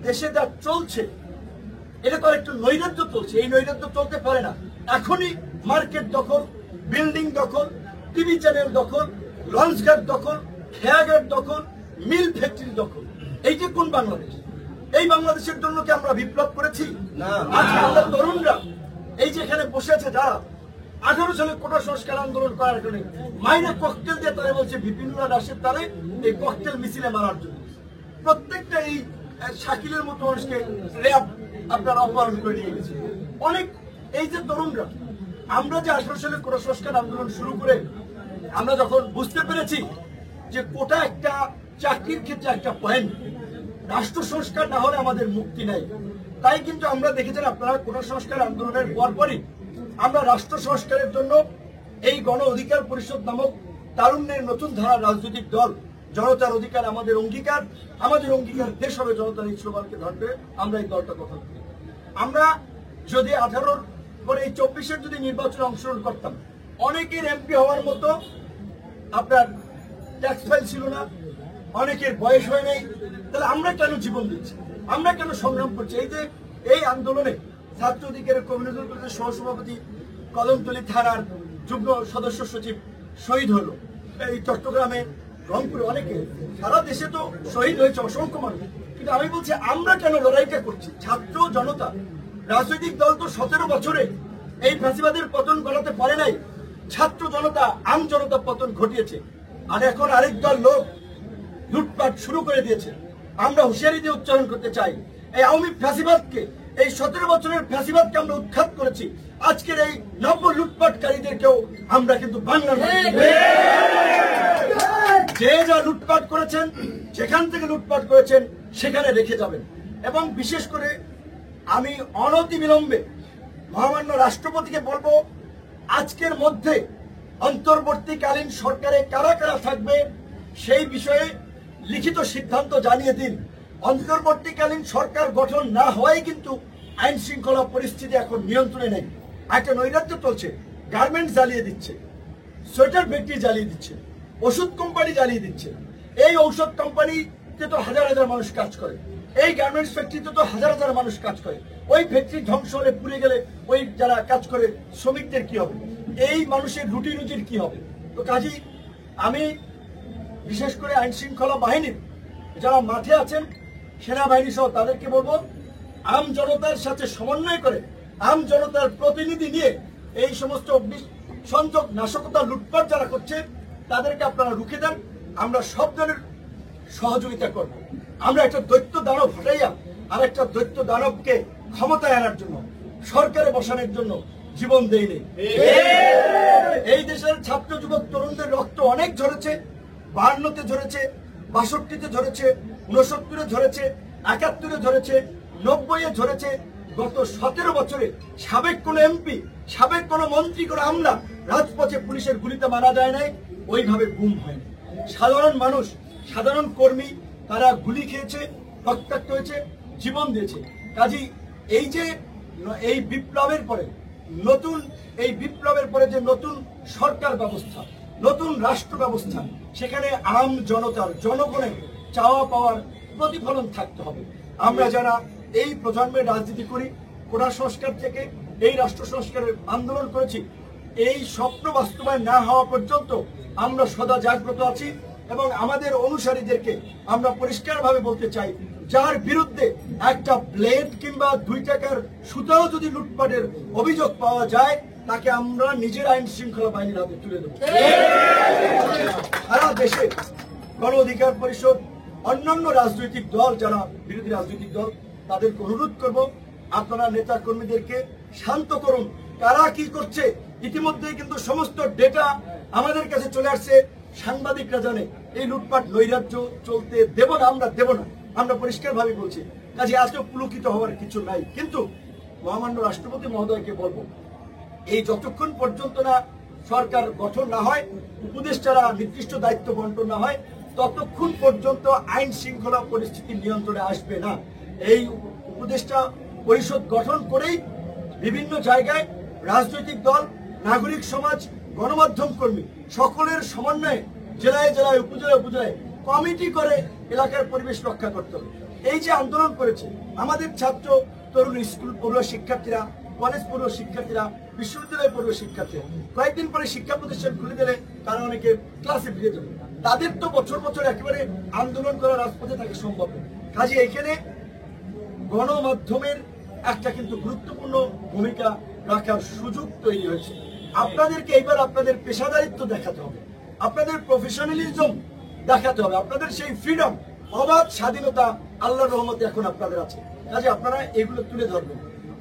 দেশে যা চলছে এটা তো একটু নৈরাজ্য চলছে, এই নৈরাজ্য চলতে পারে না। এখনই মার্কেট দখল, বিল্ডিং দখল, টিভি চ্যানেল দখল, লঞ্চঘাট দখল, খেয়াঘাট দখল, মিল ফ্যাক্টরি দখল। এই যে কোন বাংলাদেশ? এই বাংলাদেশের জন্য কি আমরা বিপ্লব করেছি? আজকে আমাদের তরুণরা এই যে এখানে বসে আছে, যারা 18 সালে কোটা সংস্কার আন্দোলন করার কারণে মাইনে ককটেল দিয়ে তারা বলছে বিপিনুল্লাহ রাশেদ তারে এই ককটেল মিছিলে মারার জন্য। প্রত্যেকটা এই শাকিলের মতো মানুষকে র্যাব আপনার অপহরণ করে নিয়ে গেছে। অনেক এই যে তরুণরা, আমরা যে 18 সালে কোটা সংস্কার আন্দোলন শুরু করে আমরা যখন বুঝতে পেরেছি যে কোটা একটা চাকরির ক্ষেত্রে একটা পয়েন্ট, রাষ্ট্র সংস্কার না হলে আমাদের মুক্তি নাই, তাই কিন্তু আমরা দেখেছেন আপনারা কোটা সংস্কার আন্দোলনের পরপরই আমরা রাষ্ট্র সংস্কারের জন্য এই গণ অধিকার পরিষদ নামক তারুণ্যের নতুন ধারা রাজনৈতিক দল, জনতার অধিকার আমাদের অঙ্গীকার, আমাদের অঙ্গীকার দেশ হবে জনতার এই স্লোগানকে ধরবে আমরা এই দলটা কথা বলি। আমরা যদি 18 পরে এই 24-এর যদি নির্বাচনে অংশগ্রহণ করতাম, অনেকের এমপি হওয়ার মতো আপনার ট্যাক্স ফাইল ছিল না, অনেকের বয়স হয় নাই, তাহলে আমরা কেন জীবন দিচ্ছি, আমরা কেন সংগ্রাম করছি? এই যে এই আন্দোলনে ছাত্র অধিকারের কমিউনিটি পরিষদের সহসভাপতি কদমতলী থানার যুগ্ম সদস্য সচিব শহীদ হলো, এই চট্টগ্রামে, রংপুরে, অনেকে সারা দেশে তো শহীদ হয়েছে অসংখ্য মানুষ। কিন্তু আমি বলছি আমরা কেন লড়াইটা করছি? ছাত্র জনতা, রাজনৈতিক দল তো 17 বছরে এই ফ্যাসিবাদের পতন ঘটাতে পারে নাই, ছাত্র জনতা, আম জনতা পতন ঘটিয়েছে। আর এখন আরেক দল লোক লুটপাট শুরু করে দিয়েছে। আমরা হুঁশিয়ারি দিয়ে উচ্চারণ করতে চাই, এই আওয়ামী ফ্যাসিবাদকে, এই 17 বছরের ফ্যাসিবাদকে আমরা উৎখাত করেছি। আজকের এই নব্য লুটপাটকারীদেরকেও আমরা কিন্তু বাংলার যে যা লুটপাট করেছেন, যেখান থেকে লুটপাট করেছেন সেখানে রেখে যাবেন। এবং বিশেষ করে আমি অনতিবিলম্বে মহামান্য রাষ্ট্রপতিকে বলবো, আজকের মধ্যে অন্তর্বর্তীকালীন সরকারে কারা কারা থাকবে সেই বিষয়ে লিখিত সিদ্ধান্ত জানিয়ে দিন। অন্তর্বর্তীকালীন সরকার গঠন না হওয়াই কিন্তু আইন শৃঙ্খলা পরিস্থিতি এখন নিয়ন্ত্রণে নেই। একটা নৈরাজ্য চলছে, গার্মেন্টস জ্বালিয়ে দিচ্ছে, সোয়েটার ফ্যাক্টরি জ্বালিয়ে দিচ্ছে, ওষুধ কোম্পানি জ্বালিয়ে দিচ্ছে। এই ঔষধ কোম্পানিতে তো হাজার হাজার মানুষ কাজ করে, এই গার্মেন্টস ফ্যাক্টরিতে তো হাজার হাজার মানুষ কাজ করে। ওই ফ্যাক্টরি ধ্বংস হলে, পুড়ে গেলে ওই যারা কাজ করে শ্রমিকদের কি হবে? এই মানুষের রুটি রুজির কি হবে? তো কাজেই আমি বিশেষ করে আইন শৃঙ্খলা বাহিনীর যারা মাঠে আছেন, সেনাবাহিনী সহ তাদেরকে বলবো, আম জনতার সাথে সমন্বয় করে, আম জনতার প্রতিনিধি নিয়ে এই সমস্ত সংযোগ, নাশকতা, লুটপাট যারা করছে তাদেরকে আপনারা রুখে দেন। আমরা সব ধরনের সহযোগিতা করব। আমরা একটা দৈত্য দানব হটাইয়া আর একটা দৈত্য দানবকে ক্ষমতায় আনার জন্য, সরকারে বসানোর জন্য জীবন দেয়নি। এই দেশের ছাত্র যুবক তরুণদের রক্ত অনেক ঝরেছে, 52-তে ঝরেছে, 62-তে ঝরেছে, 69-এ ঝরেছে, 71-এ ঝরেছে, 90-এ ঝরেছে। গত 17 বছরে সাবেক কোন এমপি, সাবেক কোন মন্ত্রী, কোন আমলা রাজপথে পুলিশের গুলিতে মারা যায় নাই, ওইভাবে গুম হয়নি। সাধারণ মানুষ, সাধারণ কর্মী তারা গুলি খেয়েছে, রক্তাক্ত হয়েছে, জীবন দিয়েছে। কাজেই এই যে এই বিপ্লবের পরে যে নতুন সরকার ব্যবস্থা, নতুন রাষ্ট্র ব্যবস্থা, সেখানে আম জনতার, জনগণের চাওয়া পাওয়ার প্রতিফলন থাকতে হবে। আমরা যারা এই প্রজন্মের রাজনীতি করি, কোটা সংস্কার থেকে এই রাষ্ট্র সংস্কারের আন্দোলন করেছি, এই স্বপ্ন বাস্তবায়ন না হওয়া পর্যন্ত আমরা সদা জাগ্রত আছি। এবং আমাদের অনুসারীদেরকে আমরা পরিষ্কারভাবে বলতে চাই, যার বিরুদ্ধে একটা ব্লেড কিংবা 2 টাকার সুতাও যদি লুটপাটের অভিযোগ পাওয়া যায়, তাকে আমরা নিজের আইন শৃঙ্খলা বাহিনীর হাতে তুলে দেব। সারা দেশে গণ অধিকার পরিষদ, অন্যান্য রাজনৈতিক দল, যারা বিরোধী রাজনৈতিক দল, তাদেরকে অনুরোধ করব, আপনারা নেতা কর্মীদেরকে শান্ত করুন। কারা কি করছে ইতিমধ্যেই কিন্তু সমস্ত ডেটা আমাদের কাছে চলে আসছে, সাংবাদিকরা জানে। এই লুটপাট নৈরাজ্য চলতে দেব না, আমরা দেব না, আমরা পরিষ্কারভাবে বলছি। কাজে আজকে পুলকিত হওয়ার কিছু নাই। কিন্তু মহামান্য রাষ্ট্রপতি মহোদয়কে বলবো, এই যতক্ষণ পর্যন্ত না সরকার গঠন না হয়, উপদেষ্টারা নির্দিষ্ট দায়িত্ব বন্টন না হয়, ততক্ষণ পর্যন্ত আইন শৃঙ্খলা পরিস্থিতি নিয়ন্ত্রণে আসবে না। এই উপদেষ্টা পরিষদ গঠন করেই বিভিন্ন জায়গায় রাজনৈতিক দল, নাগরিক সমাজ, গণমাধ্যম কর্মী সকলের সমন্বয়ে জেলায় জেলায়, উপজেলায় উপজেলায় কমিটি করে এলাকার পরিবেশ রক্ষা করতে হবে। এই যে আন্দোলন করেছে আমাদের ছাত্র তরুণ, স্কুল পড়ুয়া শিক্ষার্থীরা, কলেজ পড়ুয়া শিক্ষার্থীরা, বিশ্ববিদ্যালয় পড়ুয়া শিক্ষার্থীরা, কয়েকদিন পরে শিক্ষা প্রতিষ্ঠান খুলে দিলে তারা অনেকে ক্লাসে ফিরে যাবে। তাদের তো বছর বছর একেবারে আন্দোলন করা রাজপথে থাকা সম্ভব না। কাজে এখানে গণমাধ্যমের একটা কিন্তু গুরুত্বপূর্ণ ভূমিকা রাখার সুযোগ তৈরি হয়েছে। আপনাদেরকে এইবার আপনাদের পেশাদারিত্ব দেখাতে হবে, আপনাদের প্রফেশনালিজম দেখাতে হবে, আপনাদের সেই ফ্রিডম, অবাধ স্বাধীনতা আল্লাহর রহমতে এখন আপনাদের আছে। কাজে আপনারা এগুলো তুলে ধরবেন।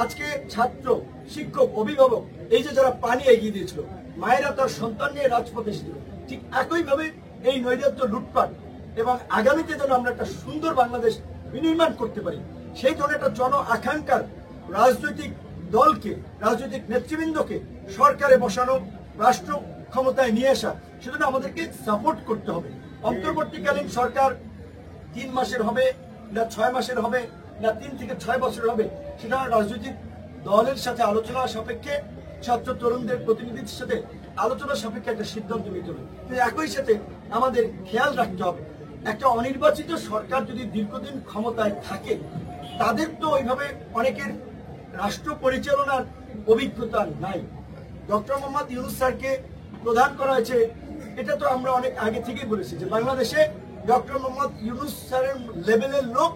আজকে ছাত্র, শিক্ষক, অভিভাবক, এই যে যারা পানি এগিয়ে দিয়েছিল, মায়েরা তার সন্তান নিয়ে রাজপথে এসেছিল, ঠিক একইভাবে এই নৈরাজ্য, লুটপাট এবং আগামীতে যেন আমরা একটা সুন্দর বাংলাদেশ বিনির্মাণ করতে পারি, সেই ধরনের একটা জন আকাঙ্ক্ষার রাজনৈতিক দলকে, রাজনৈতিক নেতৃবৃন্দকে সরকারে বসানো, রাষ্ট্র ক্ষমতায় নিয়ে আসা, সেজন্য আমাদেরকে সাপোর্ট করতে হবে। অন্তর্বর্তীকালীন সরকার 3 মাসের হবে না 6 মাসের হবে না 3 থেকে 6 বছরের হবে, সেটা রাজনৈতিক দলের সাথে আলোচনা সাপেক্ষে, ছাত্র তরুণদের প্রতিনিধিদের সাথে আলোচনা সাপেক্ষে একটা সিদ্ধান্ত নিতে হবে। একই সাথে আমাদের খেয়াল রাখতে হবে, একটা অনির্বাচিত সরকার যদি দীর্ঘদিন ক্ষমতায় থাকে, তাদের তো ওইভাবে অনেকের রাষ্ট্র পরিচালনার অভিজ্ঞতা নাই। ডক্টর মোহাম্মদ ইউনূস স্যারকে প্রধান করা হয়েছে, এটা তো আমরা অনেক আগে থেকেই বলেছি যে বাংলাদেশে ডক্টর মোহাম্মদ ইউনূস স্যারের লেভেলের লোক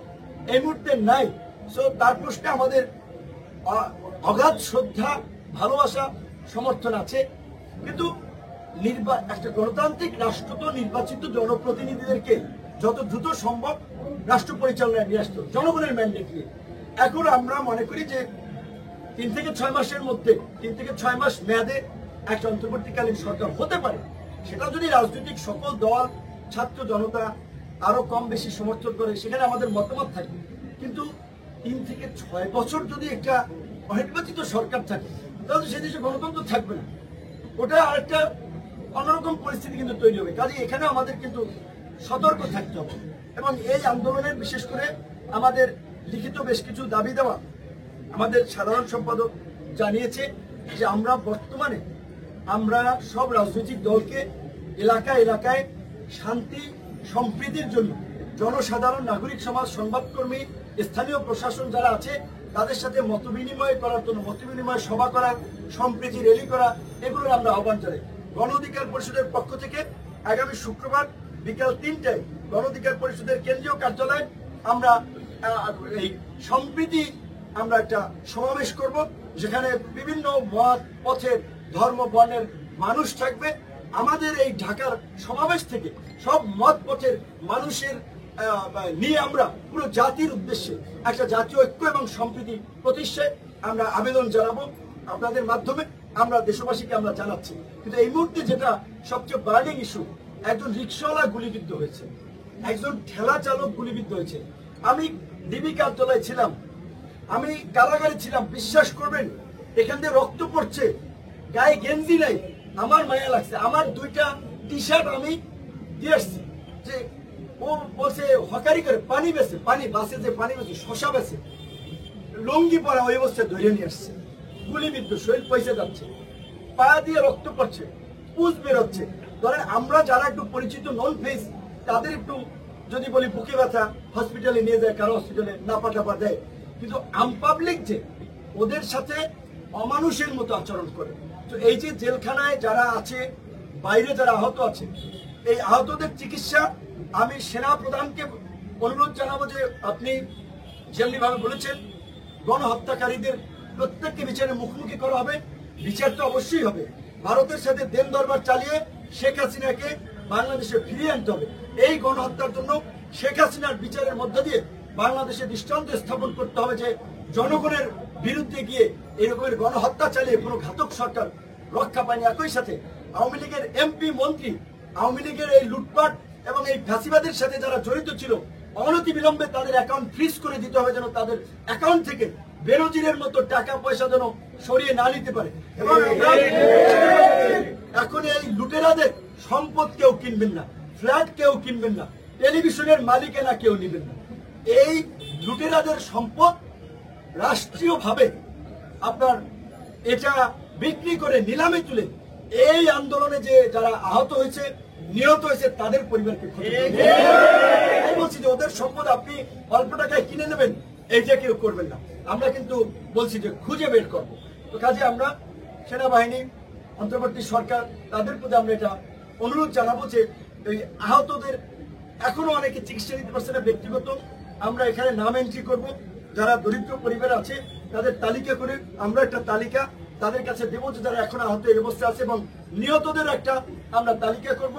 এই মুহূর্তে নাই। সো তার প্রশ্নে আমাদের অগাধ শ্রদ্ধা, ভালোবাসা, সমর্থন আছে, কিন্তু একটা গণতান্ত্রিক রাষ্ট্র তো নির্বাচিত জনপ্রতিনিধিদেরকে যত দ্রুত সম্ভব রাষ্ট্র পরিচালনায় নিয়ে আসতো জনগণের ম্যান্ডেট নিয়ে। এখন আমরা মনে করি যে 3 থেকে 6 মাসের মধ্যে, 3 থেকে 6 মাস মেয়াদে একটা অন্তর্বর্তীকালীন সরকার হতে পারে। সেটা যদি রাজনৈতিক সকল দল, ছাত্র জনতা আরো কম বেশি সমর্থন করে, সেখানে আমাদের মতামত থাকবে। কিন্তু 3 থেকে 6 বছর যদি একটা অনির্বাচিত সরকার থাকে, তাহলে সে দেশে গণতন্ত্র থাকবে না, ওটা আরেকটা অন্যরকম পরিস্থিতি কিন্তু তৈরি হবে। কাজে এখানে আমাদের কিন্তু সতর্ক থাকতে হবে। এবং এই আন্দোলনের বিশেষ করে আমাদের লিখিত বেশ কিছু দাবি দেওয়া আমাদের সাধারণ সম্পাদক জানিয়েছে যে আমরা বর্তমানে সব রাজনৈতিক দলকে এলাকায় এলাকায় শান্তি সম্প্রীতির জন্য জনসাধারণ, নাগরিক সমাজ, সংবাদকর্মী, স্থানীয় প্রশাসন যারা আছে তাদের সাথে মত বিনিময় করার জন্য, মত বিনিময় সভা করা, সম্প্রীতি র্যালি করা, এগুলোর আমরা আহ্বান জানাই। গণ অধিকার পরিষদের পক্ষ থেকে আগামী শুক্রবার বিকাল 3টায় গণ অধিকার পরিষদের কেন্দ্রীয় কার্যালয়ে আমরা এই সম্প্রীতি আমরা একটা সমাবেশ করব, যেখানে বিভিন্ন মত, পথের, ধর্ম, বর্ণের মানুষ থাকবে। আমাদের এই ঢাকার সমাবেশ থেকে সব মত পথের মানুষের নিয়ে আমরা পুরো জাতির উদ্দেশ্যে একটা জাতীয় ঐক্য এবং সম্প্রীতি প্রতিষ্ঠায় আমরা আবেদন জানাবো। আপনাদের মাধ্যমে আমরা দেশবাসীকে আমরা জানাচ্ছি। কিন্তু এই মুহূর্তে যেটা সবচেয়ে বার্নিং ইস্যু, একজন রিক্সাওয়ালা গুলিবিদ্ধ হয়েছে, একজন ঠেলা চালক গুলিবিদ্ধ হয়েছে। আমি ডিবি কার্যালয়ে ছিলাম, আমি কারাগারে ছিলাম, বিশ্বাস করবেন এখান থেকে রক্ত পড়ছে, গায়ে গেঞ্জি নাই, আমার মায়া লাগছে। আমার 2টা টি-শার্ট আমি দিয়ে আসছি, যে ও বলছে হকারি করে পানি বেছে, পানি বাসে যে পানি বেছে, শশা বেছে, লুঙ্গি পরা ওই অবস্থায় ধরে নিয়ে আসছে, গুলিবিদ্ধ, শরীর পয়সা যাচ্ছে, পা দিয়ে রক্ত পড়ছে, পুজ বেরোচ্ছে। ধরেন আমরা যারা একটু পরিচিত নন ফেস, তাদের একটু যদি বলি বুকে ব্যথা, হসপিটালে নিয়ে যায়, কারো হসপিটালে নাপা টাপা দেয়, কিন্তু আমপাবলিক যে ওদের সাথে অমানুষের মতো আচরণ করে। তো এই যে জেলখানায় যারা আছে, বাইরে যারা আহত আছে, এই আহতদের চিকিৎসা আমি সেনা প্রধানকে অনুরোধ জানাবো যে আপনি যেমনিভাবে বলেছেন গণহত্যাকারীদের প্রত্যেককে বিচারের মুখোমুখি করা হবে, বিচার তো অবশ্যই হবে। ভারতের সাথে দেন দরবার চালিয়ে শেখ হাসিনাকে বাংলাদেশে ফিরিয়ে আনতে হবে। এই গণহত্যার জন্য শেখ হাসিনার বিচারের মধ্য দিয়ে বাংলাদেশে দৃষ্টান্ত স্থাপন করতে হবে যে জনগণের বিরুদ্ধে গিয়ে এরকমের গণহত্যা চালিয়ে কোনো ঘাতক সরকার রক্ষা পায়নি। একই সাথে আওয়ামী লীগের এমপি, মন্ত্রী, আওয়ামী লীগের এই লুটপাট এবং এই ফ্যাসিবাদের সাথে যারা জড়িত ছিল, অনতি বিলম্বে তাদের অ্যাকাউন্ট ফ্রিজ করে দিতে হবে, যেন তাদের অ্যাকাউন্ট থেকে বেনজিরের মতো টাকা পয়সা যেন সরিয়ে না নিতে পারে। এবং এখন এই লুটেরাদের সম্পদ কেউ কিনবেন না, ফ্ল্যাট কেউ কিনবেন না, টেলিভিশনের মালিকানা কেউ নেবেন না। এই লুটেরাদের সম্পদ রাষ্ট্রীয়ভাবে আপনার এটা বিক্রি করে নিলামে তুলে এই আন্দোলনে যে যারা আহত হয়েছে, নিহত হয়েছে তাদের পরিবারকে ক্ষতিপূরণ। আমি বলছি যে ওদের সম্পদ আপনি অল্প টাকায় কিনে নেবেন, এইটা কেউ করবেন না। আমরা কিন্তু বলছি যে খুঁজে বের করবো। তো কাজে আমরা সেনাবাহিনী, অন্তর্বর্তী সরকার, তাদের প্রতি আমরা এটা অনুরোধ জানাবো যে এই আহতদের এখনো অনেকে চিকিৎসা নিতে পারছে না ব্যক্তিগত, আমরা এখানে নাম এন্ট্রি করব। যারা দরিদ্র পরিবার আছে তাদের তালিকা করে আমরা একটা তালিকা তাদের কাছে দেবো যে যারা এখন আহত এই অবস্থা আছে, এবং নিহতদের একটা আমরা তালিকা করব।